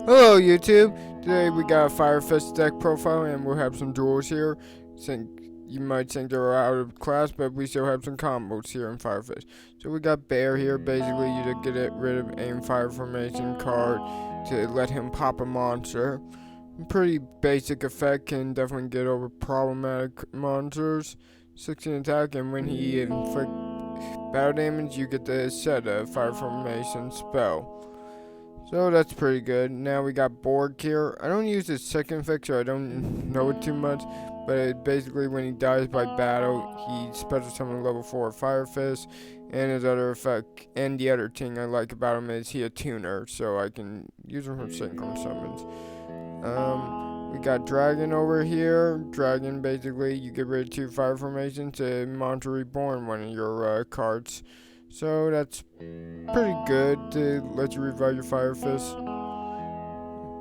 Hello YouTube! Today we got a Fire Fist deck profile and we'll have some duels here. You might think they're out of class, but we still have some combos here in Fire Fist. So we got Bear here, basically you just get rid of aim fire formation card to let him pop a monster. Pretty basic effect, can definitely get over problematic monsters. 16 attack, and when he inflicts battle damage you get to set a fire formation spell. So that's pretty good. Now we got Borg here. I don't use his second fix, so I don't know it too much. But basically, when he dies by battle, he special summon level 4 Fire Fist. And his other effect, and the other thing I like about him is he a tuner, so I can use him for synchron summons. We got Dragon over here. Dragon, basically, you get rid of 2 fire formations to Monster Reborn one of your cards. So that's pretty good to let you revive your Fire Fist.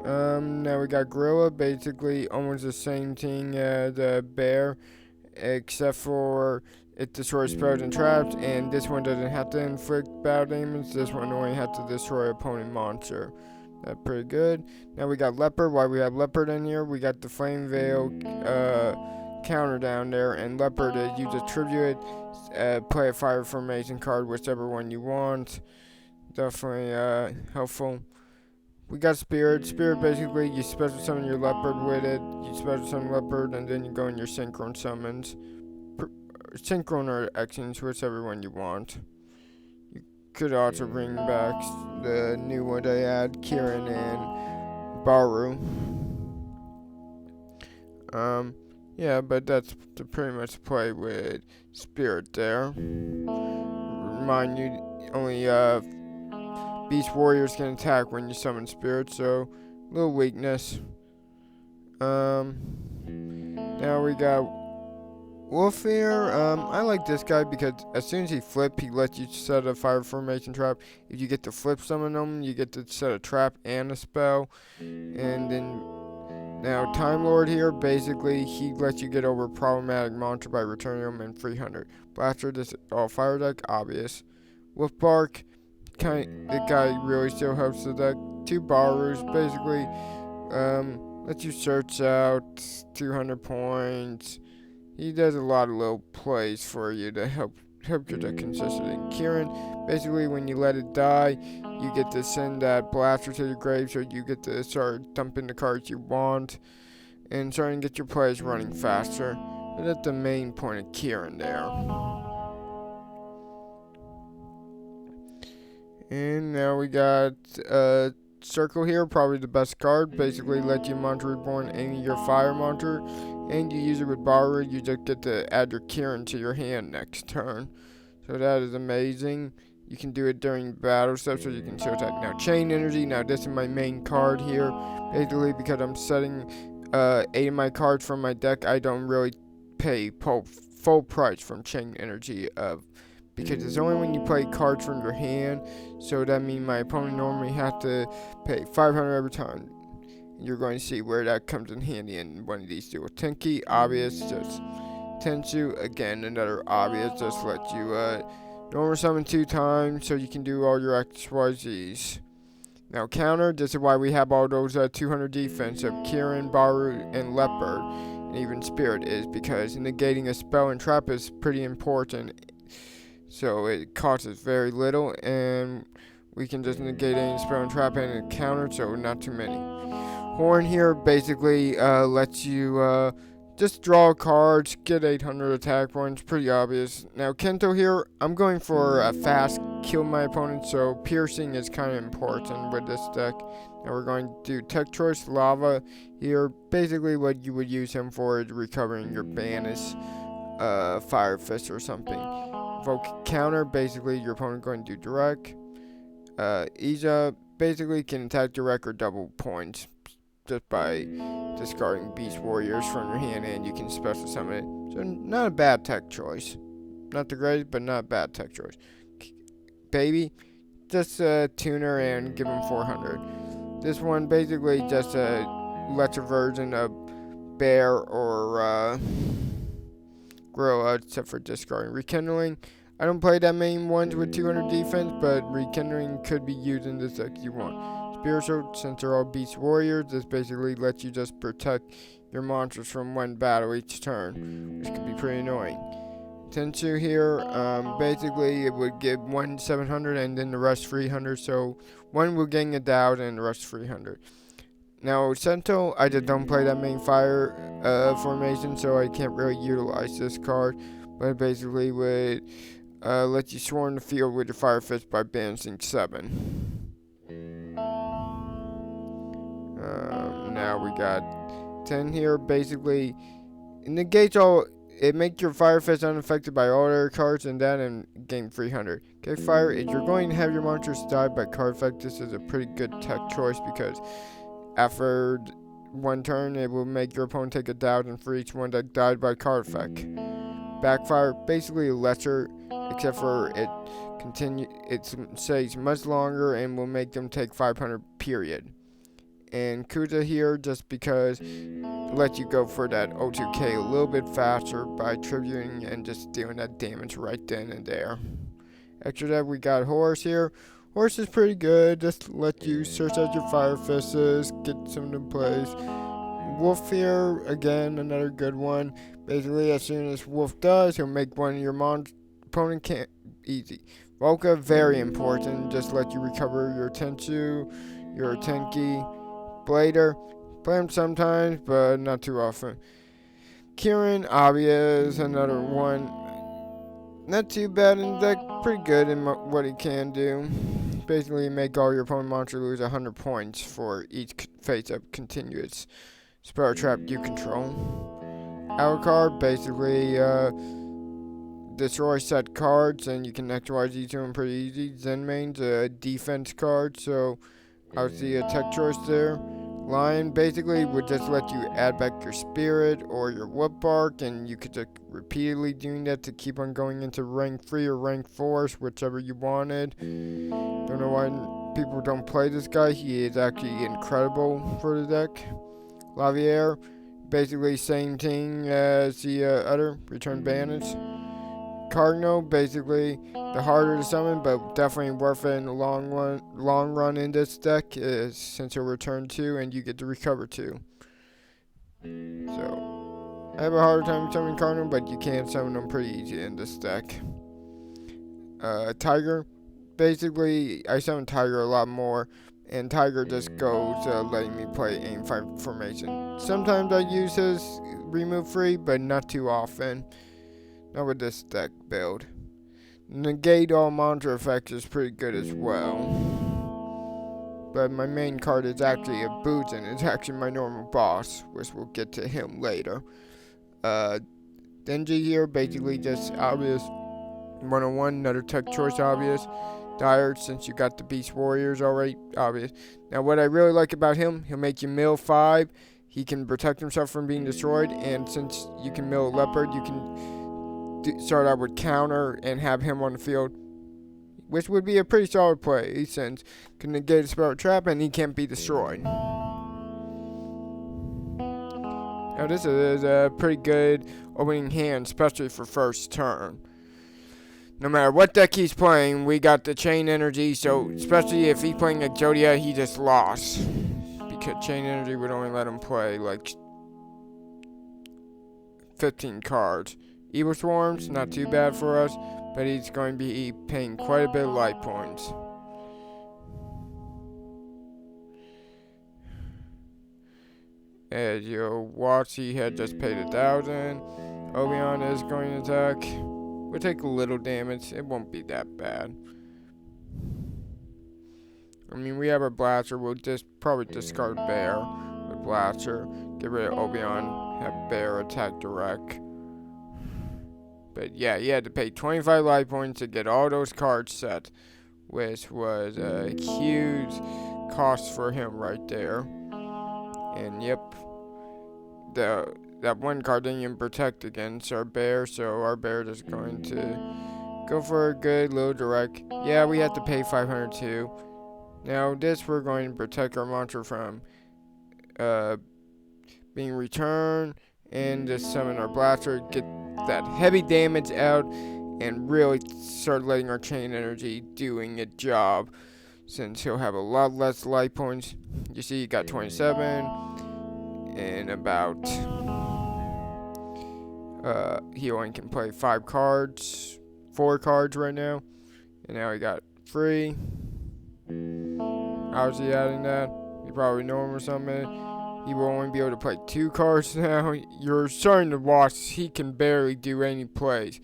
Now we got Gorilla, basically almost the same thing as Bear, except for it destroys spells and traps, and this one doesn't have to inflict battle damage, this one only has to destroy opponent monster. That's pretty good. Now we got Leopard. Why we have Leopard in here? We got the Flame Veil counter down there, and Leopard is you distribute it, play a fire formation card, whichever one you want. Definitely helpful. We got Spirit. Spirit, basically you special summon your Leopard with it. You special summon Leopard, and then you go in your synchron summons. Synchron or Xings, whichever one you want. You could also bring back the new one they add, Kieran and Baru. Yeah, but that's to pretty much play with Spirit there. Remind you, only Beast Warriors can attack when you summon Spirit, so little weakness. Now we got Wolf here. I like this guy because as soon as he flips, he lets you set a fire formation trap. If you get to flip summon him, you get to set a trap and a spell. And then now Time Lord here, basically he lets you get over a problematic monster by returning him in 300. Blaster, this all fire deck, obvious. Wolf Bark, the guy really still helps the deck. 2 Barus, basically lets you search out 200 points. He does a lot of little plays for you to help your deck consistently. Kieran, basically when you let it die, you get to send that blaster to your grave, so you get to start dumping the cards you want and starting to get your plays running faster. But that's the main point of Kieran there. And now we got Circle here, probably the best card. Basically let you Monster Reborn any your fire monster, and you use it with Baru, you just get to add your Kieran to your hand next turn. So that is amazing. You can do it during battle stuff, so you can still attack. Now Chain Energy, now this is my main card here. Basically because I'm setting 8 of my cards from my deck, I don't really pay full price from Chain Energy because it's only when you play cards from your hand, so that means my opponent normally has to pay 500 every time. You're going to see where that comes in handy in one of these duels. Tenki, obvious, just Tensu, again, another obvious, just let you normal summon 2 times so you can do all your XYZs. Now counter, this is why we have all those 200 defense of Kieran, Baru, and Leopard, and even Spirit is, because negating a spell and trap is pretty important. So it costs us very little, and we can just negate any spell and trap and a counter, so not too many. Horn here basically lets you just draw cards, get 800 attack points, pretty obvious. Now Kento here, I'm going for a fast kill my opponent, so piercing is kind of important with this deck. Now we're going to do Tech Choice Lava here. Basically what you would use him for is recovering your Banish Fire Fist or something. Voke counter, basically your opponent going to do direct. Iza basically can attack direct or double points just by discarding Beast Warriors from your hand, and you can special summon it. So not a bad tech choice. Not the greatest, but not a bad tech choice. Baby, just a tuner and give him 400. This one basically just a lesser version of Bear or Gorilla, except for discarding Rekindling. I don't play that many ones with 200 defense, but Rekindling could be used in this deck if you want. spiritual. Since they're all beast warriors, this basically lets you just protect your monsters from one battle each turn, which can be pretty annoying. Tensu here, basically it would give one 700 and then the rest 300, so one will gain 1,000 and the rest 300. Now Sento, I just don't play that main fire formation, so I can't really utilize this card, but it basically would let you swarm the field with your fire fist by banishing 7. Now we got 10 here, basically it negates all. It makes your Fire Fist unaffected by all other cards and that and gain 300. Okay, Fire, if you're going to have your monsters die by card effect, this is a pretty good tech choice because after one turn, it will make your opponent take 1,000 for each one that died by card effect. Backfire, basically lesser, except for it stays much longer and will make them take 500 period. And Kuza here just because let you go for that O2K a little bit faster by tributing and just doing that damage right then and there. Extra that we got Horse here. Horse is pretty good, just let you search out your fire fists, get some in place. Wolf here, again, another good one. Basically, as soon as Wolf dies, he'll make one of your opponent can't easy. Volca, very important, just let you recover your Tensu, your Tenki. Blader, play him sometimes, but not too often. Kieran, obvious, another one. Not too bad in the deck, pretty good in what he can do. Basically, make all your opponent monsters lose 100 points for each face-up continuous spell trap you control. Alucard, basically, destroy set cards, and you can XYZ to them pretty easy. Zenmane's a defense card, so obviously a tech choice there. Lion basically would just let you add back your spirit or your wood bark, and you could just repeatedly doing that to keep on going into rank 3 or rank 4, whichever you wanted. Don't know why people don't play this guy. He is actually incredible for the deck. Lavier, basically same thing as the other, return banish. Cardinal, basically the harder to summon, but definitely worth it in the long run in this deck, since he'll return 2 and you get to recover 2. So I have a harder time summoning Cardinal, but you can summon them pretty easy in this deck. Tiger, basically I summon Tiger a lot more, and Tiger just goes letting me play aim 5 formation. Sometimes I use his remove free, but not too often. Not with this deck build. Negate all monster effects is pretty good as well. But my main card is actually a boots, and it's actually my normal boss, which we'll get to him later. Denji here, basically just obvious. 101, another tech choice obvious. Dire, since you got the Beast Warriors already, obvious. Now what I really like about him, he'll make you mill 5. He can protect himself from being destroyed, and since you can mill a leopard, you can start out with counter and have him on the field, which would be a pretty solid play since can negate a spell trap and he can't be destroyed. Now this is a pretty good opening hand, especially for first turn. No matter what deck he's playing, we got the chain energy, so especially if he's playing Exodia, he just lost. Because chain energy would only let him play like 15 cards. Evil Swarms, not too bad for us, but he's going to be paying quite a bit of life points. As you'll watch, he had just paid 1,000. Obion is going to attack. We'll take a little damage. It won't be that bad. I mean, we have our Blaster. We'll just probably discard Bear with Blaster. Get rid of Obion. Have Bear attack direct. But yeah, he had to pay 25 life points to get all those cards set, which was a huge cost for him right there. And yep, that one card didn't even protect against our Bear, so our Bear is going to go for a good little direct. Yeah, we have to pay 500 too. Now this we're going to protect our monster from being returned, and just summon our Blaster, get that heavy damage out, and really start letting our chain energy doing a job. since he'll have a lot less life points. You see, he got 27, and about he only can play 4 cards right now, and now he got 3. How's he adding that? You probably know him or something. He will only be able to play 2 cards now. You're starting to watch. He can barely do any plays.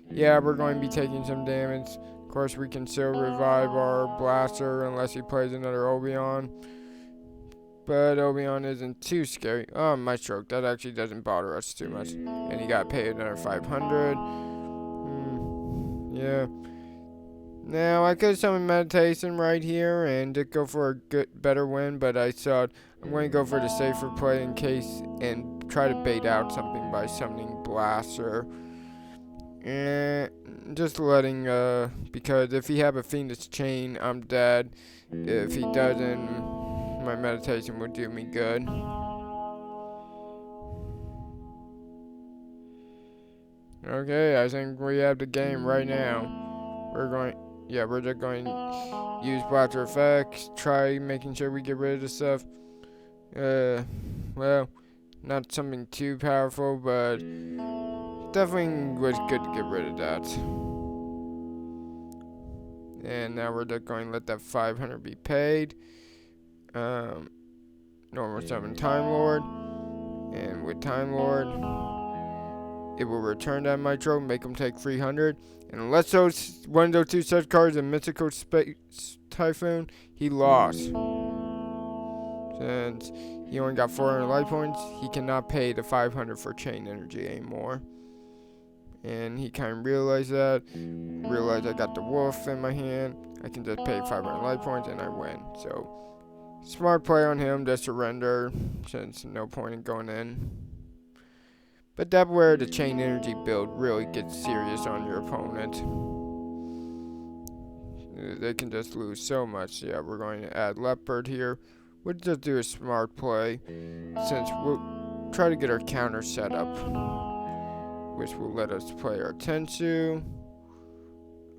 Yeah, we're going to be taking some damage. Of course, we can still revive our blaster unless he plays another Obeon. But Obeon isn't too scary. Oh, my stroke. That actually doesn't bother us too much. And he got paid another 500. Yeah. Now, I could summon Meditation right here and just go for a better win, but I thought I'm going to go for the safer play in case and try to bait out something by summoning Blaster. And just letting, because if he have a Fiendish Chain, I'm dead. If he doesn't, my Meditation would do me good. Okay, I think we have the game right now. We're just going to use Blaster effects, try making sure we get rid of this stuff. Well, not something too powerful, but definitely was good to get rid of that. And now we're just going to let that 500 be paid. Normal summon Time Lord, and with Time Lord, it will return that Mitro, make him take 300. And unless one of those 2 such cards, a Mystical Space Typhoon, he lost. Since he only got 400 life points, he cannot pay the 500 for Chain Energy anymore. And he kind of realized that. Realized I got the Wolf in my hand. I can just pay 500 life points and I win. So, smart play on him to surrender, since no point in going in. But that's where the Chain Energy build really gets serious on your opponent. They can just lose so much. Yeah, we're going to add Leopard here. We'll just do a smart play, since we'll try to get our counter set up, which will let us play our Tensu.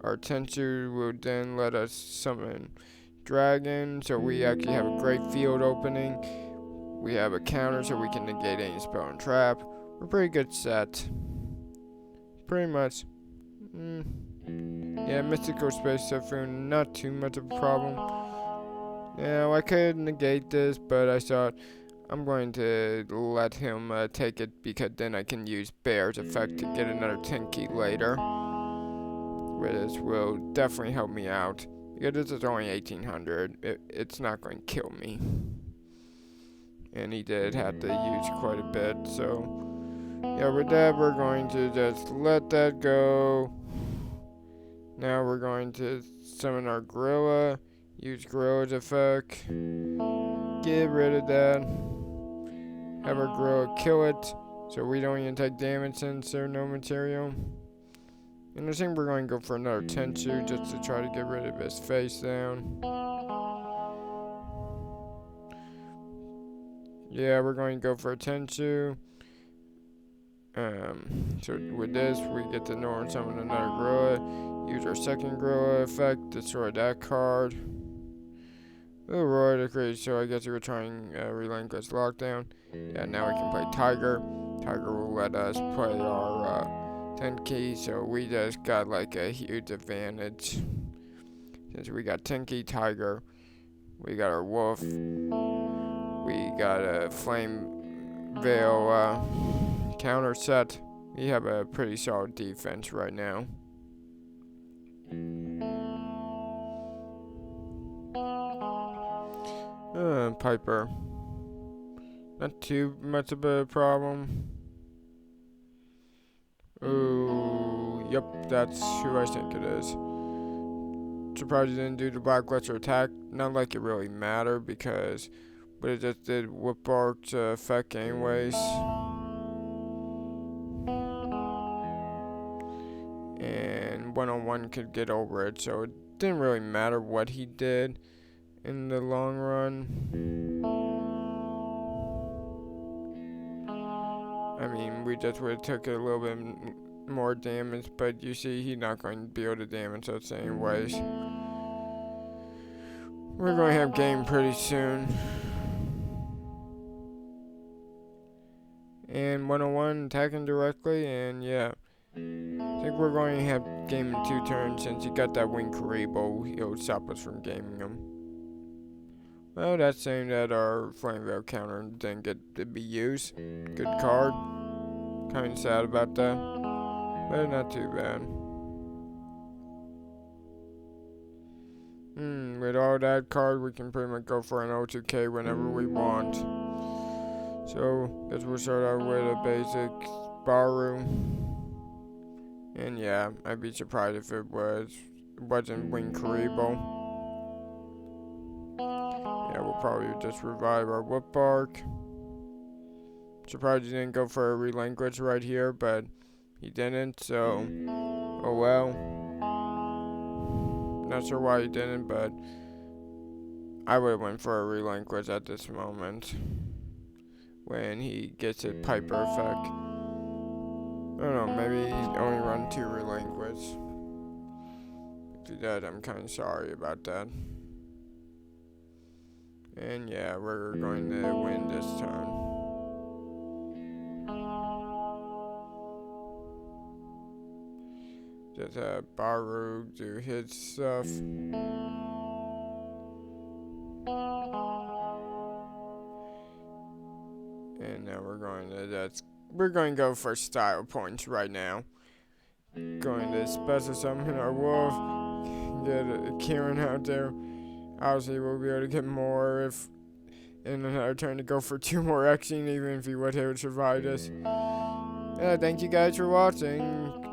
Our Tensu will then let us summon Dragon, so we actually have a great field opening. We have a counter so we can negate any spell and trap. We're pretty good set. Pretty much. Yeah, Mystical Space Typhoon, not too much of a problem. Now, I could negate this, but I thought I'm going to let him take it, because then I can use Bear's effect to get another 10 key later. Which will definitely help me out. Because this is only 1800, it's not going to kill me. And he did have to use quite a bit, so yeah, with that, we're going to just let that go. Now we're going to summon our Gorilla, use Gorilla's effect, get rid of that, have our Gorilla kill it, so we don't even take damage since there's no material. And I think we're going to go for another Tensu just to try to get rid of his face down. Yeah, we're going to go for a Tensu. So with this, we get to normal summon another Gorilla, use our second Gorilla effect, destroy that card. Oh, right, okay, so I guess we were trying Relentless Lockdown. Yeah, now we can play Tiger. Tiger will let us play our 10 key, so we just got like a huge advantage. Since we got 10 key Tiger, we got our Wolf, we got a Flame Veil counter set. We have a pretty solid defense right now. Piper. Not too much of a problem. Oh, yep, that's who I think it is. Surprised he didn't do the Blackluster attack. Not like it really mattered, because but it just did Whip Bark's effect anyways. And one-on-one could get over it, so it didn't really matter what he did in the long run. I mean, we just would have took a little bit more damage, but you see, he's not going to be able to damage us anyways. We're going to have game pretty soon. And 101 attacking directly, and yeah. I think we're going to have game in 2 turns. Since he got that wing Karibo, he'll stop us from gaming him. Well, that's saying that our Flame Veil counter didn't get to be used. Good card. Kinda sad about that. But not too bad. With all that card, we can pretty much go for an O2K whenever we want. So, guess we'll start out with a basic Baru. And yeah, I'd be surprised if it wasn't Wing Karibo. Yeah, we'll probably just revive our Whoop Bark. Surprised he didn't go for a Relinquish right here, but he didn't, so oh well. Not sure why he didn't, but I would have went for a Relinquish at this moment when he gets a Piper effect. I don't know, maybe he only run 2 Relinquish. If he did, I'm kind of sorry about that. And yeah, we're going to win this turn. Just have Baru do his stuff. And now we're going to go for style points right now. Going to special summon our wolf, get a Kieran out there. Obviously, we'll be able to get more if in another turn to go for 2 more Xing, even if he would have survived us. Thank you guys for watching.